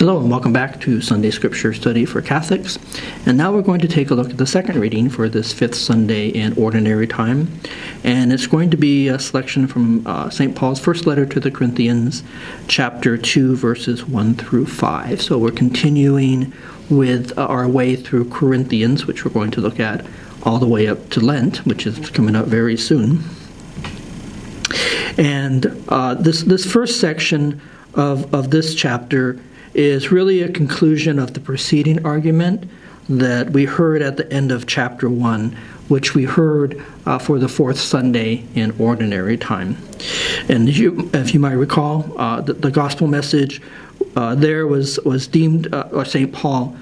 Hello and welcome back to Sunday Scripture Study for Catholics. And now we're going to take a look at the second reading for this fifth Sunday in Ordinary Time. And it's going to be a selection from St. Paul's first letter to the Corinthians, chapter 2, verses 1 through 5. So we're continuing with our way through Corinthians, which we're going to look at all the way up to Lent, which is coming up very soon. And this first section of this chapter is really a conclusion of the preceding argument that we heard at the end of chapter 1, which we heard for the fourth Sunday in Ordinary Time. And if you might recall, the gospel message there was deemed, or St. Paul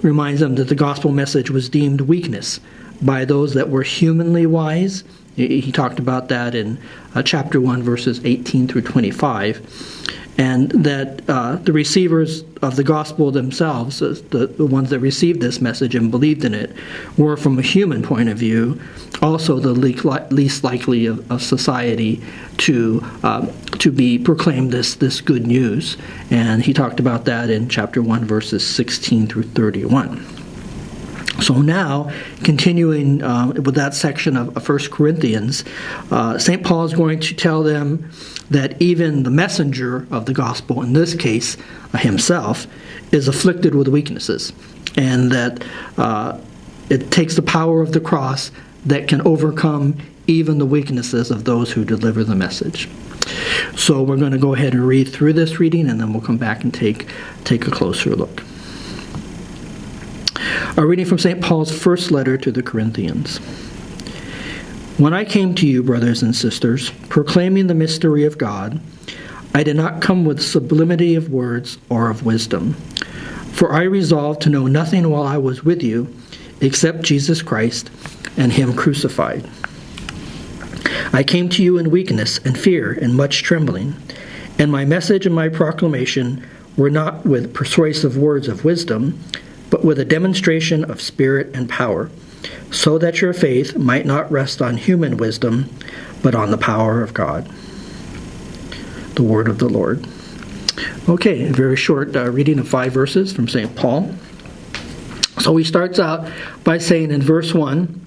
reminds them that the gospel message was deemed weakness by those that were humanly wise. He talked about that in chapter 1, verses 18 through 25. And that the receivers of the gospel themselves, the ones that received this message and believed in it, were, from a human point of view, also the least likely of society to be proclaimed this good news. And he talked about that in chapter 1, verses 16 through 31. So now, continuing with that section of 1 Corinthians, St. Paul is going to tell them that even the messenger of the gospel, in this case himself, is afflicted with weaknesses, and that it takes the power of the cross that can overcome even the weaknesses of those who deliver the message. So we're going to go ahead and read through this reading, and then we'll come back and take a closer look. A reading from St. Paul's first letter to the Corinthians. When I came to you, brothers and sisters, proclaiming the mystery of God, I did not come with sublimity of words or of wisdom. For I resolved to know nothing while I was with you, except Jesus Christ and Him crucified. I came to you in weakness and fear and much trembling, and my message and my proclamation were not with persuasive words of wisdom, but with a demonstration of spirit and power, so that your faith might not rest on human wisdom, but on the power of God. The word of the Lord. Okay, a very short reading of 5 verses from St. Paul. So he starts out by saying in verse 1,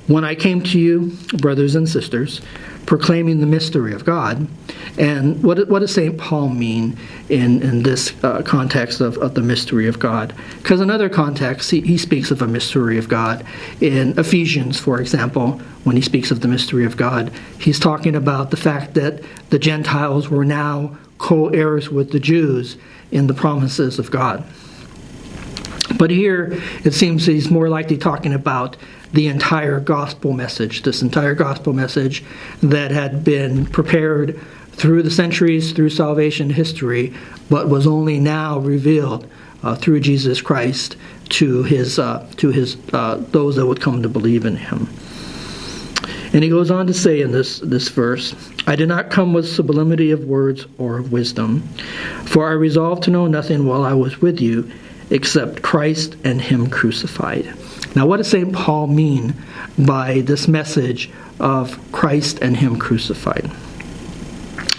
when I came to you, brothers and sisters, proclaiming the mystery of God. And what does St. Paul mean in this context of the mystery of God? Because in other contexts, he speaks of a mystery of God. In Ephesians, for example, when he speaks of the mystery of God, he's talking about the fact that the Gentiles were now co-heirs with the Jews in the promises of God. But here, it seems he's more likely talking about the entire gospel message, this entire gospel message that had been prepared through the centuries, through salvation history, but was only now revealed through Jesus Christ to his those that would come to believe in Him. And he goes on to say in this verse, I did not come with sublimity of words or of wisdom, for I resolved to know nothing while I was with you, except Christ and Him crucified. Now, what does St. Paul mean by this message of Christ and Him crucified?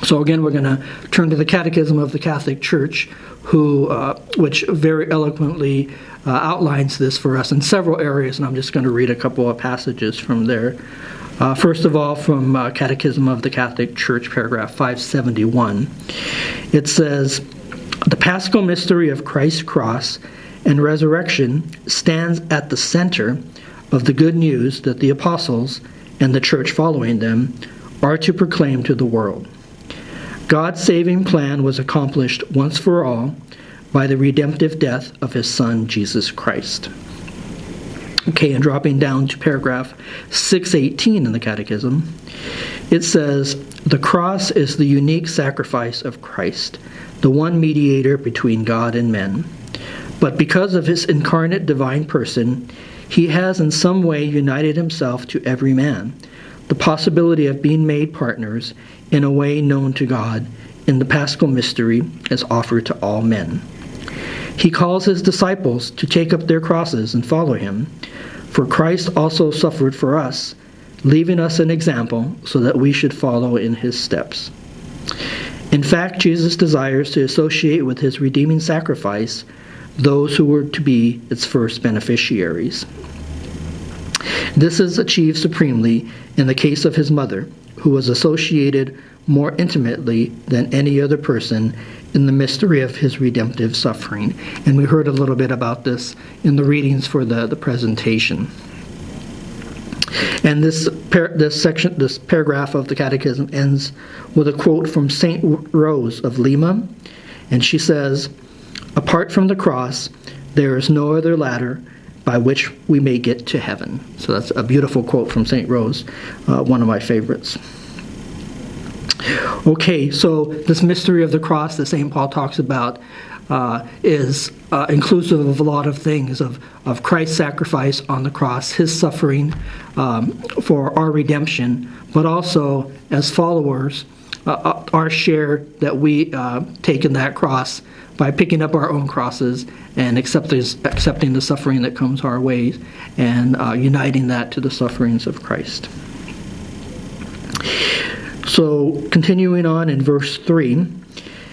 So again, we're going to turn to the Catechism of the Catholic Church, which very eloquently outlines this for us in several areas, and I'm just going to read a couple of passages from there. First of all, from Catechism of the Catholic Church, paragraph 571. It says, the paschal mystery of Christ's cross and resurrection stands at the center of the good news that the apostles and the church following them are to proclaim to the world. God's saving plan was accomplished once for all by the redemptive death of His Son, Jesus Christ. Okay, and dropping down to paragraph 618 in the Catechism, it says, the cross is the unique sacrifice of Christ, the one mediator between God and men. But because of His incarnate divine person, He has in some way united Himself to every man, the possibility of being made partners in a way known to God in the paschal mystery as offered to all men. He calls His disciples to take up their crosses and follow Him, for Christ also suffered for us, leaving us an example so that we should follow in His steps. In fact, Jesus desires to associate with his redeeming sacrifice those who were to be its first beneficiaries. This is achieved supremely in the case of his mother, who was associated more intimately than any other person in the mystery of his redemptive suffering. And we heard a little bit about this in the readings for the presentation. And this paragraph of the Catechism ends with a quote from St. Rose of Lima, and she says, "Apart from the cross, there is no other ladder by which we may get to heaven." So that's a beautiful quote from St. Rose, one of my favorites. Okay, so this mystery of the cross that St. Paul talks about is inclusive of a lot of things, of Christ's sacrifice on the cross, his suffering for our redemption, but also as followers, our share that we take in that cross by picking up our own crosses and accepting the suffering that comes our way and uniting that to the sufferings of Christ. So, continuing on in verse 3,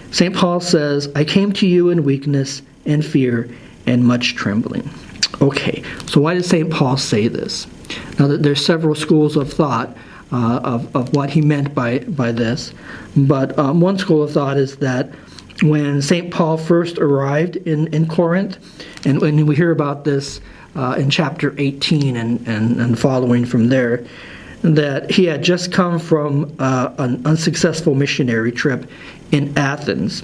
St. Paul says, "I came to you in weakness and fear and much trembling." Okay, so why does St. Paul say this? Now, there's several schools of thought of what he meant by this, but one school of thought is that when St. Paul first arrived in Corinth, and when we hear about this in chapter 18 and following from there, that he had just come from an unsuccessful missionary trip in Athens.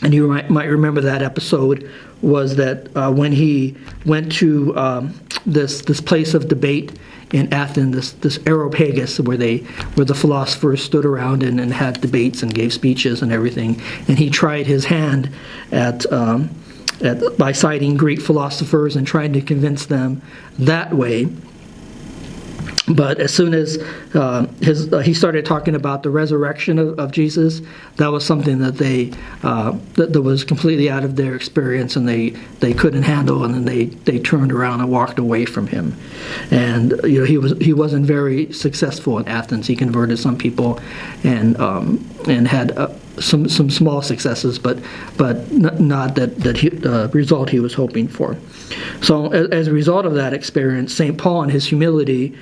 And you might remember that episode was that when he went to this place of debate in Athens, this Areopagus, where the philosophers stood around and had debates and gave speeches and everything, and he tried his hand by citing Greek philosophers and trying to convince them that way. But as soon as he started talking about the resurrection of Jesus, that was something that that was completely out of their experience, and they couldn't handle, and then they turned around and walked away from him. And he wasn't very successful in Athens. He converted some people, and had some small successes, but not the result he was hoping for. So as a result of that experience, St. Paul, in his humility,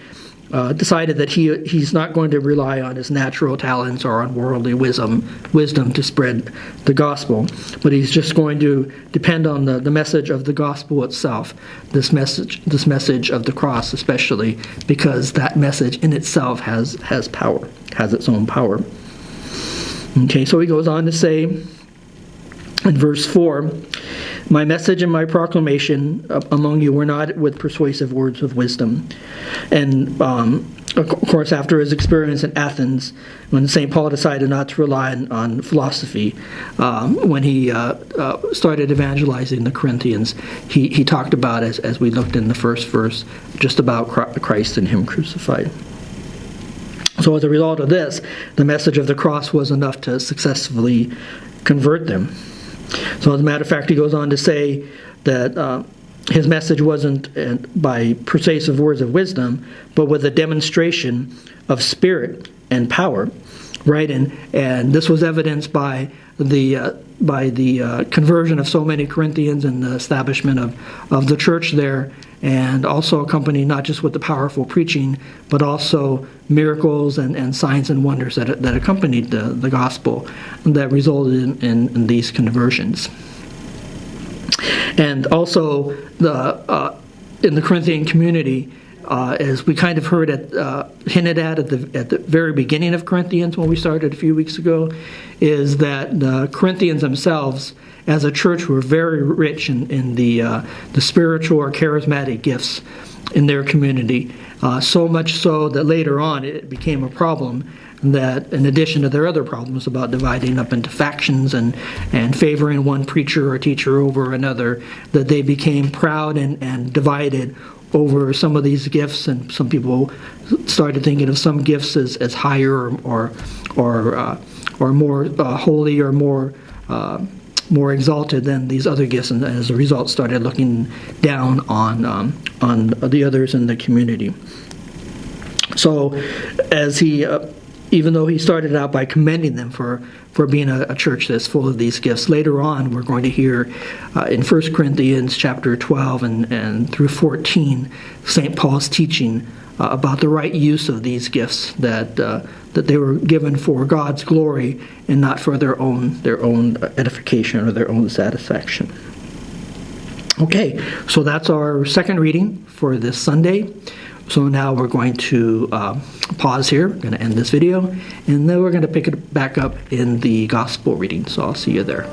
decided that he's not going to rely on his natural talents or on worldly wisdom to spread the gospel, but he's just going to depend on the message of the gospel itself, this message of the cross especially, because that message in itself has power, has its own power. Okay, so he goes on to say in verse 4, "My message and my proclamation among you were not with persuasive words of wisdom." And of course, after his experience in Athens, when St. Paul decided not to rely on philosophy, when he started evangelizing the Corinthians, he talked about, as we looked in the first verse, just about Christ and him crucified. So as a result of this, the message of the cross was enough to successfully convert them. So as a matter of fact, he goes on to say that his message wasn't by persuasive words of wisdom, but with a demonstration of spirit and power, right? And this was evidenced by the conversion of so many Corinthians and the establishment of the church there, and also accompanied not just with the powerful preaching, but also miracles and signs and wonders that accompanied the gospel that resulted in these conversions. And also in the Corinthian community, as we kind of heard hinted at the very beginning of Corinthians when we started a few weeks ago, is that the Corinthians themselves, as a church, were very rich in the spiritual or charismatic gifts in their community. So much so that later on it became a problem, that in addition to their other problems about dividing up into factions and favoring one preacher or teacher over another, that they became proud and divided over some of these gifts, and some people started thinking of some gifts as higher or more holy or more exalted than these other gifts, and as a result started looking down on the others in the community. So as he even though he started out by commending them for being a church that's full of these gifts, later on we're going to hear in 1 Corinthians chapter 12 and through 14, St. Paul's teaching about the right use of these gifts, that they were given for God's glory and not for their own edification or their own satisfaction. Okay, so that's our second reading for this Sunday. So now we're going to pause here. We're going to end this video, and then we're going to pick it back up in the gospel reading. So I'll see you there.